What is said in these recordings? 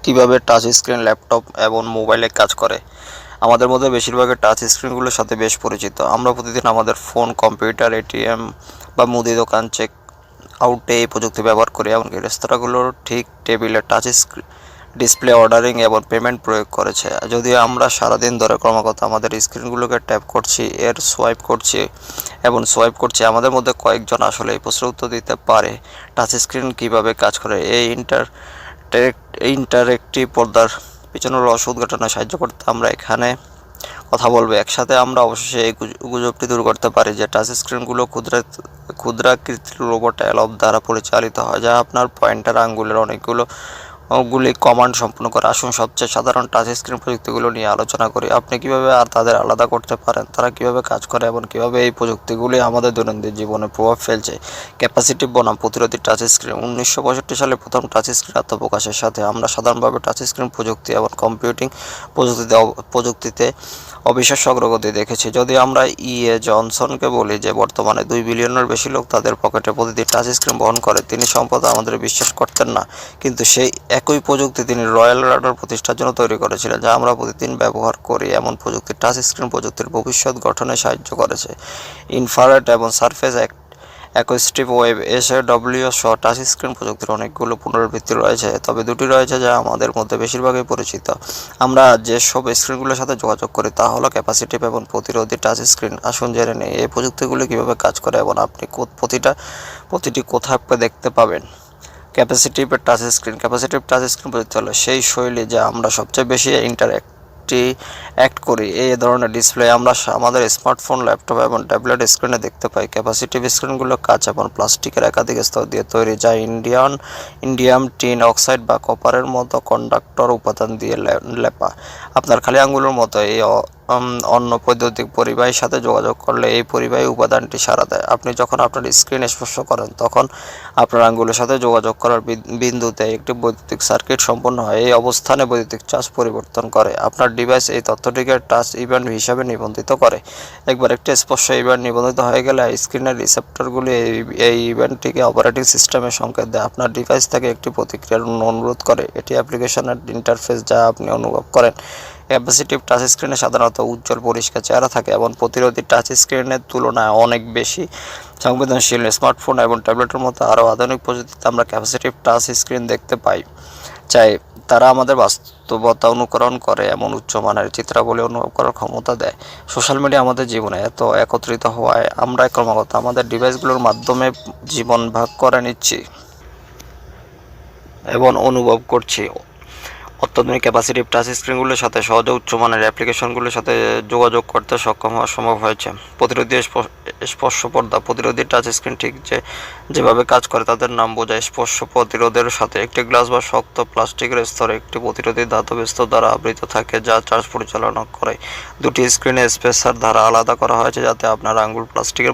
কিভাবে touch screen laptop এবং মোবাইলে কাজ করে। আমাদের মধ্যে বেশিরভাগই টাচ স্ক্রিনগুলোর সাথে বেশ পরিচিত। আমরা প্রতিদিন আমাদের ফোন, কম্পিউটার, এটিএম বা মুদি দোকান চেক আউটে এই প্রযুক্তি ব্যবহার করি। এমনকি রেস্তোরাঁগুলোর ঠিক টেবিলে টাচ ডিসপ্লে, অর্ডারিং এবং পেমেন্ট প্রয়োগ করেছে। যদিও আমরা সারাদিন ধরে ক্রমাগত আমাদের স্ক্রিনগুলোকে ট্যাপ করছি, সোয়াইপ করছি, আমাদের মধ্যে কয়েকজন আসলে এই প্রশ্নের উত্তর দিতে পারে টাচ স্ক্রিন কীভাবে কাজ করে। এই ইন্টারেক্টিভ পর্দার পিছনের রহস্য উদ্ঘাটনে সাহায্য করতে আমরা এখানে কথা বলবো। একসাথে আমরা অবশেষে এই গুজবটি দূর করতে পারি যে টাচ স্ক্রিনগুলো ক্ষুদ্রাকৃতির রোবট এলব দ্বারা পরিচালিত হয়, যা আপনার পয়েন্টার আঙ্গুলের অনেকগুলি কমান্ড সম্পূর্ণ করে। আসুন সবচেয়ে সাধারণ টাচ স্ক্রিন প্রযুক্তিগুলো নিয়ে আলোচনা করি। আপনি কিভাবে তাদের আলাদা করতে পারেন, তারা কিভাবে কাজ করে এবং কিভাবে এই প্রযুক্তিগুলি আমাদের দৈনন্দিন জীবনে প্রভাব ফেলছে। ক্যাপাসিটিভ বনাম প্রতিরোধী টাচ স্ক্রিন। 1965 সালে প্রথম টাচ স্ক্রিন আত্মপ্রকাশের সাথে আমরা সাধারণভাবে টাচ স্ক্রিন প্রযুক্তি এবং কম্পিউটিং প্রযুক্তিতে অবিশ্বাস্য অগ্রগতি দেখেছি। যদি আমরা জনসনকে বলি যে বর্তমানে 2 বিলিয়নের বেশি লোক তাদের পকেটে প্রতিদিন টাচ স্ক্রিন বহন করে, তিনি সম্ভবত আমাদের বিশ্বাস করতেন না। কিন্তু সেই একই প্রযুক্তি তিনি রয়্যাল রাডার প্রতিষ্ঠার জন্য তৈরি করেছিলেন, যা আমরা প্রতিদিন ব্যবহার করি। এমন প্রযুক্তি টাচ স্ক্রিন প্রযুক্তির ভবিষ্যৎ গঠনে সাহায্য করেছে। ইনফ্রারেড এবং সারফেস অ্যাকোস্টিক ওয়েভ (SOW) সহ টাচ স্ক্রিন প্রযুক্তির অনেকগুলো পুনরাবৃত্তি রয়েছে, তবে দুটি রয়েছে যা আমাদের মধ্যে বেশিরভাগই পরিচিত। আমরা যেসব স্ক্রিনগুলোর সাথে যোগাযোগ করি তা হলো ক্যাপাসিটিভ এবং প্রতিরোধী টাচ স্ক্রিন। আসুন জেনে নিই এই প্রযুক্তিগুলি কীভাবে কাজ করে এবং আপনি প্রতিটি কোথায় দেখতে পাবেন। ক্যাপাসিটিভ টাচ স্ক্রিন প্রযুক্তি হলো সেই শৈলী যা আমরা সবচেয়ে বেশি অ্যাক্ট করি। এই ধরনের ডিসপ্লে আমরা আমাদের স্মার্টফোন, ল্যাপটপ এবং ট্যাবলেট স্ক্রিনে দেখতে পাই। ক্যাপাসিটিভ স্ক্রিনগুলো কাঁচ এবং প্লাস্টিকের একাধিক স্তর দিয়ে তৈরি, যা ইন্ডিয়াম টিন অক্সাইড বা কপারের মতো কন্ডাক্টর উপাদান দিয়ে লেপা। আপনার খালি আঙ্গুলের মতো এই অন্য বৈদ্যুতিক পরিবাহীর সাথে যোগাযোগ করলে এই পরিবাহী উপাদানটি সাড়া দেয়। আপনি যখন আপনার স্ক্রিন স্পর্শ করেন, তখন আপনার আঙ্গুলের সাথে যোগাযোগ করার বিন্দুতে একটি বৈদ্যুতিক সার্কিট সম্পন্ন হয়। এই অবস্থানে বৈদ্যুতিক চার্জ পরিবর্তন করে। আপনার ডিভাইস এই তথ্যটিকে টাচ ইভেন্ট হিসাবে নিবন্ধিত করে। একবার একটি স্পর্শ ইভেন্ট নিবন্ধিত হয়ে গেলে স্ক্রিনের রিসেপ্টরগুলি এই ইভেন্টটিকে অপারেটিং সিস্টেমে সংকেত দেয়। আপনার ডিভাইস থেকে একটি প্রতিক্রিয়ার অনুরোধ করে। এটি অ্যাপ্লিকেশনের ইন্টারফেস যা আপনি অনুভব করেন। ক্যাপাসিটিভ টাচ স্ক্রিনে সাধারণত উজ্জ্বল পরিষ্কার চেহারা থাকে এবং প্রতিরোধী টাচ স্ক্রিনের তুলনায় অনেক বেশি সংবেদনশীল। স্মার্টফোন এবং ট্যাবলেটের মতো আরও আধুনিক প্রযুক্তিতে আমরা ক্যাপাসিটিভ টাচ স্ক্রিন দেখতে চাই। তারা আমাদের বাস্তবতা অনুকরণ করে এমন উচ্চমানের চিত্রাবলী অনুভব করার ক্ষমতা দেয়। সোশ্যাল মিডিয়া আমাদের জীবনে এত একত্রিত হওয়ায় আমরা ক্রমাগত আমাদের ডিভাইসগুলোর মাধ্যমে জীবন ভাগ করে নিচ্ছি এবং অনুভব করছি। অত্যাধুনিক ক্যাপাসিটিভ টাচ স্ক্রিনগুলোর সাথে সহজে উচ্চমানের অ্যাপ্লিকেশনগুলোর সাথে যোগাযোগ করতে সক্ষম হওয়া সম্ভব হয়েছে। প্রতিরোধী স্পর্শ পর্দা। প্রতিরোধী টাচ স্ক্রিন ঠিক যেভাবে কাজ করে তাদের নাম বোঝায়। স্পর্শ প্রতিরোধের সাথে একটি গ্লাস বা শক্ত প্লাস্টিকের স্তরে একটি প্রতিরোধী ধাতব স্তর দ্বারা আবৃত থাকে, যা চার্জ পরিচালনা করে। দুটি স্ক্রিনে স্পেসার দ্বারা আলাদা করা হয়েছে যাতে আপনার আঙ্গুল প্লাস্টিকের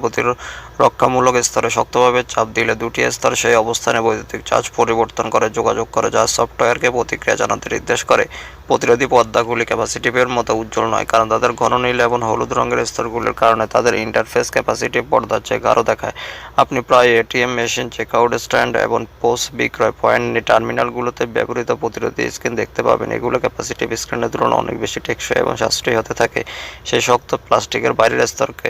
রক্ষামূলক স্তরে শক্তভাবে চাপ দিলে দুটি স্তর সেই অবস্থানে বৈদ্যুতিক চার্জ পরিবর্তন করে যোগাযোগ করে, যা সফটওয়্যারকে প্রতিক্রিয়া জানাতে নির্দেশ করে। প্রতিরোধী পর্দাগুলি ক্যাপাসিটিভের মতো উজ্জ্বল নয়, কারণ তাদের ঘন নীল এবং হলুদ রঙের স্তরগুলির কারণে তাদের ইন্টারফেস ক্যাপাসিটিভ পর্দার চেয়ে গাঢ় দেখায়। আপনি প্রায় এটিএম মেশিন, চেকআউট স্ট্যান্ড এবং পোস্ট বিক্রয় পয়েন্ট টার্মিনালগুলোতে ব্যবহৃত প্রতিরোধী স্ক্রিন দেখতে পাবেন। এগুলো ক্যাপাসিটিভ স্ক্রিনের তুলনায় অনেক বেশি টেকসই এবং সাশ্রয়ী হতে থাকে। সেই শক্ত প্লাস্টিকের বাইরের স্তরকে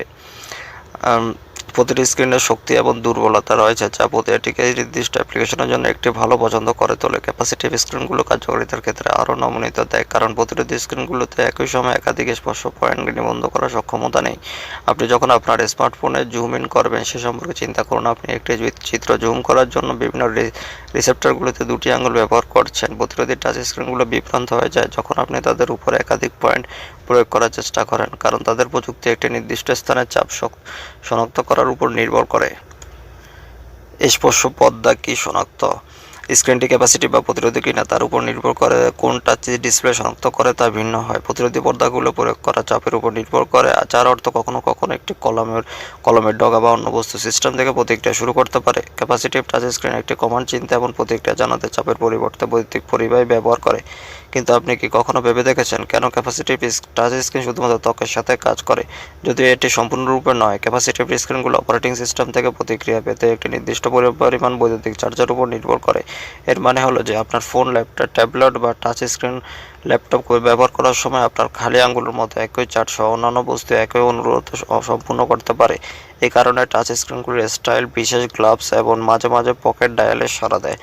প্রতিটি স্ক্রিনের শক্তি এবং দুর্বলতা রয়েছে, যা এটিকে নির্দিষ্ট অ্যাপ্লিকেশনের জন্য একটি ভালো পছন্দ করে তোলে। ক্যাপাসিটিভ স্ক্রিনগুলো কার্যকারিতার ক্ষেত্রে আরও নমনীয়তা দেয়, কারণ প্রতিরোধী স্ক্রিনগুলোতে একই সময়ে একাধিক স্পর্শ পয়েন্ট নিবন্ধ করার সক্ষমতা নেই। আপনি যখন আপনার স্মার্টফোনে জুম ইন করবেন সে সম্পর্কে চিন্তা করুন। আপনি একটি চিত্র জুম করার জন্য বিভিন্ন রিসেপ্টরগুলোতে দুটি আঙুল ব্যবহার করছেন। প্রতিরোধী টাচ স্ক্রিনগুলো বিভ্রান্ত হয়ে যায় যখন আপনি তাদের উপরে একাধিক পয়েন্ট প্রয়োগ করার চেষ্টা করেন, কারণ তাদের প্রযুক্তি একটি নির্দিষ্ট স্থানের চাপ শনাক্ত করার উপর নির্ভর করে। স্পর্শ পর্দা কি শনাক্ত? স্ক্রিনটি ক্যাপাসিটিভ বা প্রতিরোধী কিনা তার উপর নির্ভর করে। কোন টাচ ডিসপ্লে শনাক্ত করে তা ভিন্ন হয়। প্রতিরোধী পর্দাগুলো প্রয়োগ করা চাপের উপর নির্ভর করে, যার অর্থ কখনো কখনো একটি কলমের ডগা বা অন্য বস্তু সিস্টেম থেকে প্রতিক্রিয়া শুরু করতে পারে। ক্যাপাসিটিভ টাচ স্ক্রিন একটি কমান্ড চিনতে এবং প্রতিক্রিয়া জানাতে চাপের পরিবর্তে বৈদ্যুতিক পরিবাহী ব্যবহার করে। কিন্তু আপনি কি কখনো ভেবে দেখেছেন কেন ক্যাপাসিটিভ টাচ স্ক্রিন শুধুমাত্র ত্বকের সাথে কাজ করে? যদিও এটি সম্পূর্ণরূপে নয়, ক্যাপাসিটিভ স্ক্রিনগুলো অপারেটিং সিস্টেম থেকে প্রতিক্রিয়া পেতে একটি নির্দিষ্ট পরিমাণ বৈদ্যুতিক চার্জের উপর নির্ভর করে। এর মানে হলো যে আপনার ফোন, ল্যাপটপ, ট্যাবলেট বা টাচ স্ক্রিন ল্যাপটপ ব্যবহার করার সময় আপনার খালি আঙ্গুলের মতো একই চার্জ সহ অন্যান্য বস্তু একই অনুরোধ সম্পূর্ণ করতে পারে। এই কারণে টাচ স্ক্রিনগুলির স্টাইল, বিশেষ গ্লাভস এবং মাঝে মাঝে পকেট ডায়ালে সাড়া দেয়।